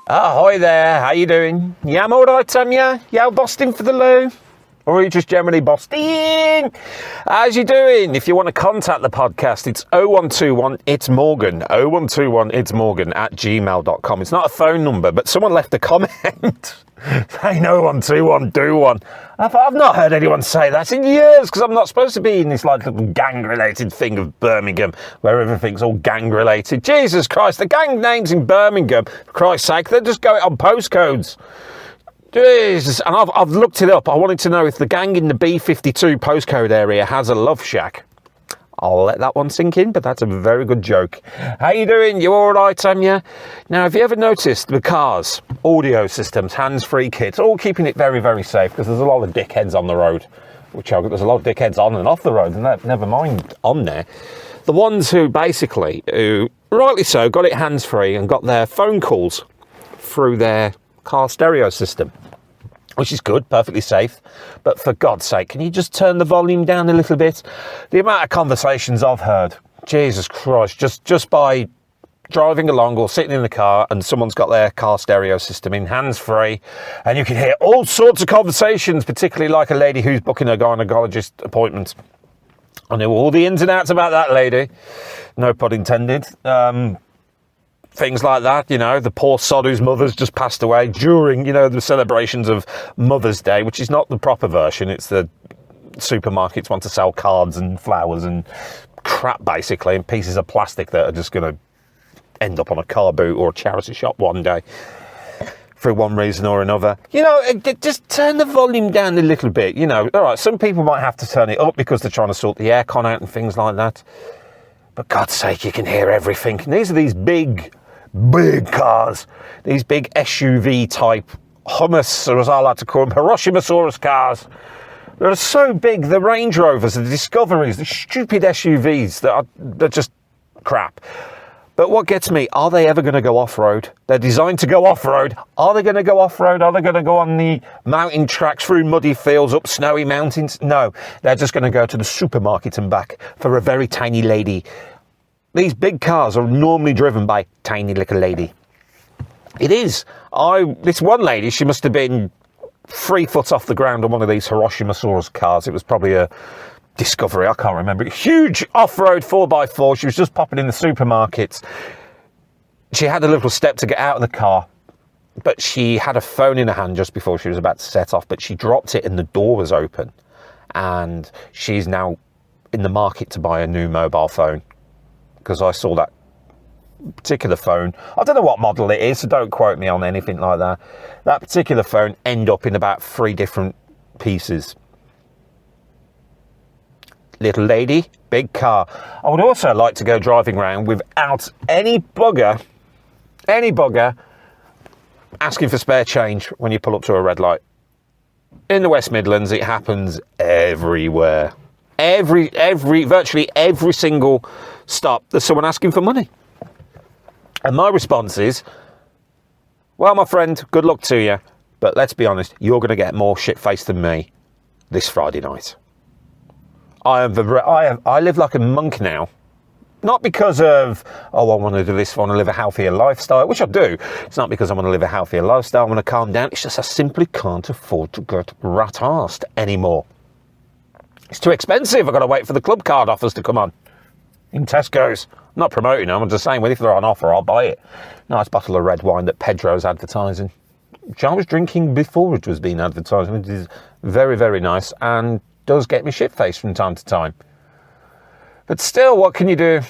Hi there, how you doing? Yeah, I'm alright, am ya? You out busting for the loo? Or are you just generally busting? How's you doing? If you want to contact the podcast, it's 0121 it's Morgan. 0121 it's Morgan at gmail.com. It's not a phone number, but someone left a comment saying 0121 do one. I've not heard anyone say that in years, because I'm not supposed to be in this like little gang-related thing of Birmingham where everything's all gang-related. Jesus Christ, the gang names in Birmingham, for Christ's sake, they just go on postcodes. Jesus, and I've looked it up. I wanted to know if the gang in the B52 postcode area has a love shack. I'll let that one sink in, but that's a very good joke. How you doing? You all right, am you? Now, have you ever noticed the cars, audio systems, hands-free kits, all keeping it very, very safe, because there's a lot of dickheads on the road, there's a lot of dickheads on and off the road, and never mind on there. The ones who basically, rightly so, got it hands-free and got their phone calls through their car stereo system, which is good, perfectly safe. But for God's sake, can you just turn the volume down a little bit? The amount of conversations I've heard, Jesus Christ, just by driving along or sitting in the car and someone's got their car stereo system in hands-free, and you can hear all sorts of conversations, particularly like a lady who's booking a gynecologist appointment. I know all the ins and outs about that lady, no pun intended. Things like that, the poor sod whose mother's just passed away during, the celebrations of Mother's Day, which is not the proper version. It's the supermarkets want to sell cards and flowers and crap, basically, and pieces of plastic that are just going to end up on a car boot or a charity shop one day for one reason or another. Just turn the volume down a little bit, All right, some people might have to turn it up because they're trying to sort the aircon out and things like that. But God's sake, you can hear everything. And these are these big cars, these big SUV type hummus, or as I like to call them, Hiroshima-saurus cars. They're so big, the Range Rovers, the Discoveries, the stupid SUVs they're just crap. But what gets me, are they ever going to go off-road? They're designed to go off-road. Are they going to go off-road? Are they going to go on the mountain tracks through muddy fields, up snowy mountains? No, they're just going to go to the supermarket and back for a very tiny lady. These big cars are normally driven by tiny little lady. It is. This one lady, she must have been 3 foot off the ground on one of these Hiroshima-saurus cars. It was probably a Discovery, I can't remember. Huge off-road 4x4. She was just popping in the supermarkets. She had a little step to get out of the car, but she had a phone in her hand just before she was about to set off, but she dropped it and the door was open. And she's now in the market to buy a new mobile phone, because I saw that particular phone. I don't know what model it is, so don't quote me on anything like that. That particular phone end up in about 3 different pieces. Little lady, big car. I would also like to go driving around without any bugger asking for spare change when you pull up to a red light. In the West Midlands, it happens everywhere. Virtually every single stop, there's someone asking for money. And my response is, well, my friend, good luck to you, but let's be honest, you're going to get more shit-faced than me this Friday night. I live like a monk now. Not because of, I want to do this, I want to live a healthier lifestyle, which I do. It's not because I want to live a healthier lifestyle, I want to calm down. It's just I simply can't afford to get rat-arsed anymore. It's too expensive. I've got to wait for the club card offers to come on in Tesco's. I'm not promoting them. I'm just saying, well, if they're on offer, I'll buy it. Nice bottle of red wine that Pedro's advertising, which I was drinking before it was being advertised. It is very, very nice and does get me shit-faced from time to time. But still, what can you do?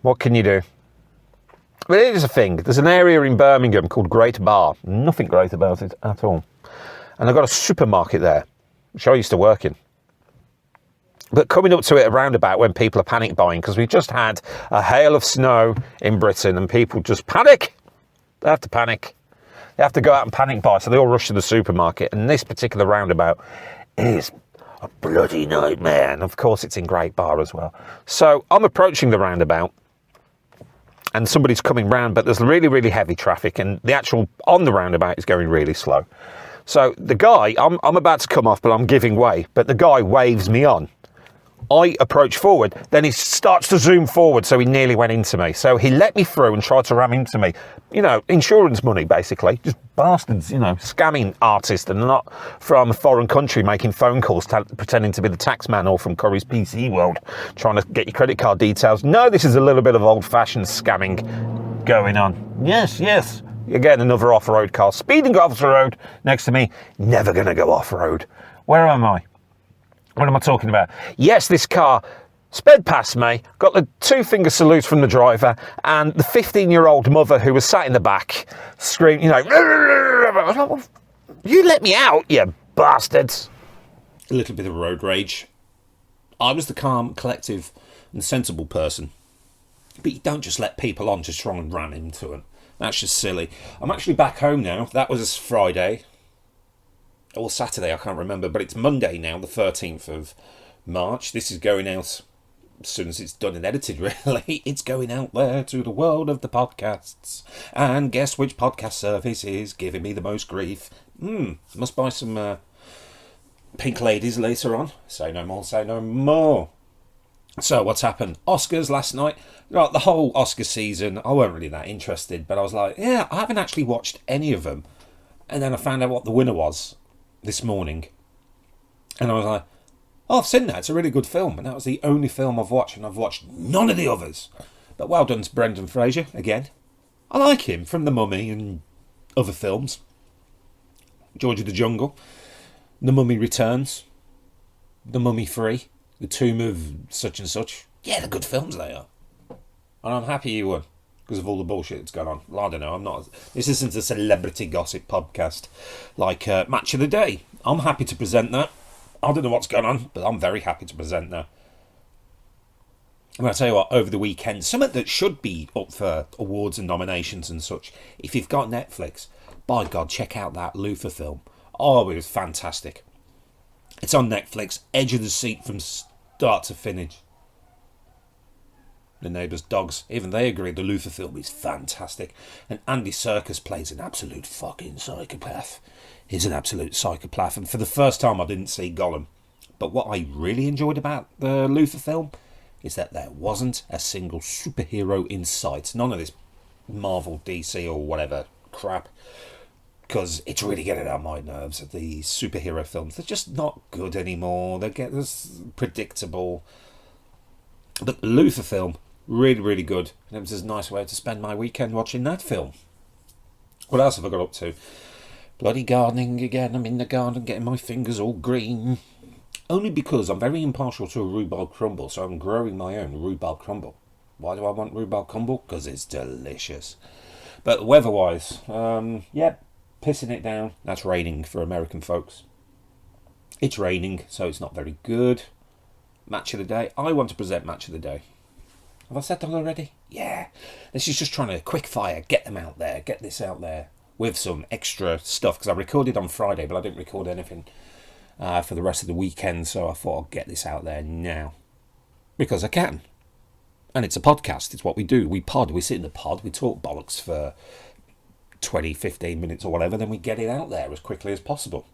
What can you do? But it is a thing. There's an area in Birmingham called Great Bar. Nothing great about it at all. And I've got a supermarket there, which I used to work in. But coming up to it, a roundabout, when people are panic buying, because we've just had a hail of snow in Britain and people just panic. They have to panic. They have to go out and panic buy, so they all rush to the supermarket. And this particular roundabout is a bloody nightmare. And of course, it's in Great Bar as well. So I'm approaching the roundabout and somebody's coming round, but there's really, really heavy traffic and the actual on the roundabout is going really slow. So the guy, I'm about to come off, but I'm giving way. But the guy waves me on. I approach forward, then he starts to zoom forward, so he nearly went into me. So he let me through and tried to ram into me. You know, insurance money, basically. Just bastards, you know, scamming artists and not from a foreign country making phone calls pretending to be the tax man or from Curry's PC World trying to get your credit card details. No, this is a little bit of old-fashioned scamming going on. Yes. Again, another off-road car speeding off the road next to me. Never going to go off-road. Where am I? What am I talking about? Yes, this car sped past me, got the two-finger salute from the driver, and the 15-year-old mother who was sat in the back screamed, you know, you let me out, you bastards. A little bit of road rage. I was the calm, collective and sensible person. But you don't just let people on to try and ram into them. That's just silly. I'm actually back home now. That was Friday. Or Saturday, I can't remember, but it's Monday now, the 13th of March. This is going out as soon as it's done and edited, really. It's going out there to the world of the podcasts. And guess which podcast service is giving me the most grief? Must buy some pink ladies later on. Say no more, say no more. So, what's happened? Oscars last night. Right, the whole Oscar season, I weren't really that interested, but I was like, yeah, I haven't actually watched any of them. And then I found out what the winner was this morning, and I was like, oh, I've seen that, it's a really good film, and that was the only film I've watched, and I've watched none of the others. But well done to Brendan Fraser again. I like him from The Mummy and other films. George of the Jungle, The Mummy Returns, The Mummy 3, The Tomb of such and such. Yeah, they're good films, they are, and I'm happy you won because of all the bullshit that's gone on. Well, I don't know, this isn't a celebrity gossip podcast like Match of the Day. I'm happy to present that. I don't know what's going on, but I'm very happy to present that. And I'll tell you what, over the weekend, something that should be up for awards and nominations and such, if you've got Netflix, by God, check out that Luther film. Oh, it was fantastic. It's on Netflix, edge of the seat from start to finish. The Neighbours' Dogs, even they agree the Luther film is fantastic. And Andy Serkis plays an absolute fucking psychopath. He's an absolute psychopath. And for the first time I didn't see Gollum. But what I really enjoyed about the Luther film is that there wasn't a single superhero in sight. None of this Marvel, DC or whatever crap. Because it's really getting on my nerves. The superhero films, they're just not good anymore. They get this predictable. But the Luther film, really, really good. And it was a nice way to spend my weekend watching that film. What else have I got up to? Bloody gardening again. I'm in the garden getting my fingers all green. Only because I'm very impartial to a rhubarb crumble, so I'm growing my own rhubarb crumble. Why do I want rhubarb crumble? Because it's delicious. But weather-wise, pissing it down. That's raining for American folks. It's raining, so it's not very good. Match of the day. I want to present Match of the Day. Have I said that already? Yeah. This is just trying to quick fire, get them out there, get this out there with some extra stuff. Because I recorded on Friday, but I didn't record anything for the rest of the weekend. So I thought I'd get this out there now. Because I can. And it's a podcast. It's what we do. We pod. We sit in the pod. We talk bollocks for 20, 15 minutes or whatever. Then we get it out there as quickly as possible.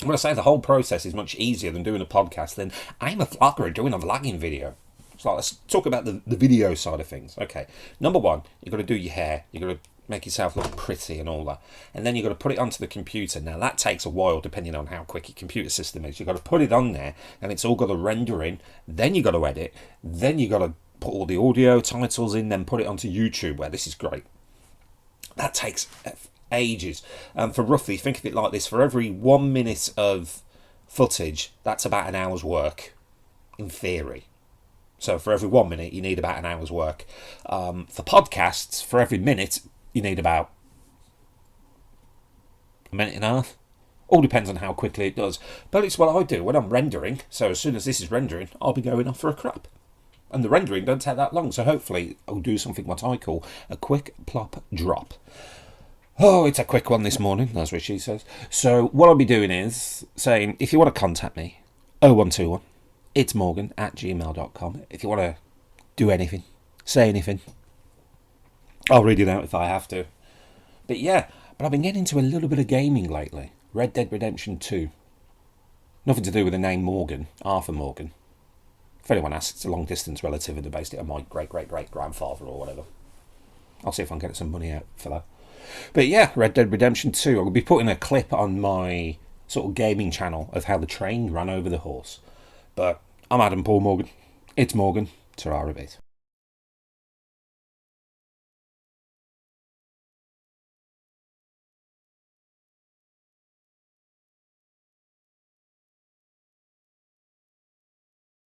When I say the whole process is much easier than doing a podcast, then I'm a vlogger doing a vlogging video. So let's talk about the video side of things. Okay, number one, you've got to do your hair. You've got to make yourself look pretty and all that. And then you've got to put it onto the computer. Now, that takes a while depending on how quick your computer system is. You've got to put it on there, and it's all got to render in. Then you've got to edit. Then you've got to put all the audio titles in, then put it onto YouTube, where this is great. That takes ages. For roughly, think of it like this, for every 1 minute of footage, that's about an hour's work, in theory. So for every 1 minute, you need about an hour's work. For podcasts, for every minute, you need about a minute and a half. All depends on how quickly it does. But it's what I do when I'm rendering. So as soon as this is rendering, I'll be going off for a crap. And the rendering don't take that long. So hopefully I'll do something what I call a quick plop drop. Oh, it's a quick one this morning, that's what she says. So what I'll be doing is saying, if you want to contact me, 0121, it's morgan@gmail.com. If you want to do anything, say anything, I'll read it out if I have to. But yeah, I've been getting into a little bit of gaming lately. Red Dead Redemption 2. Nothing to do with the name Morgan, Arthur Morgan. If anyone asks, it's a long distance relative and they based it on my great-great-great-grandfather or whatever. I'll see if I can get some money out for that. But yeah, Red Dead Redemption 2. I'll be putting a clip on my sort of gaming channel of how the train ran over the horse. But I'm Adam Paul Morgan. It's Morgan. Ta-ra a bit.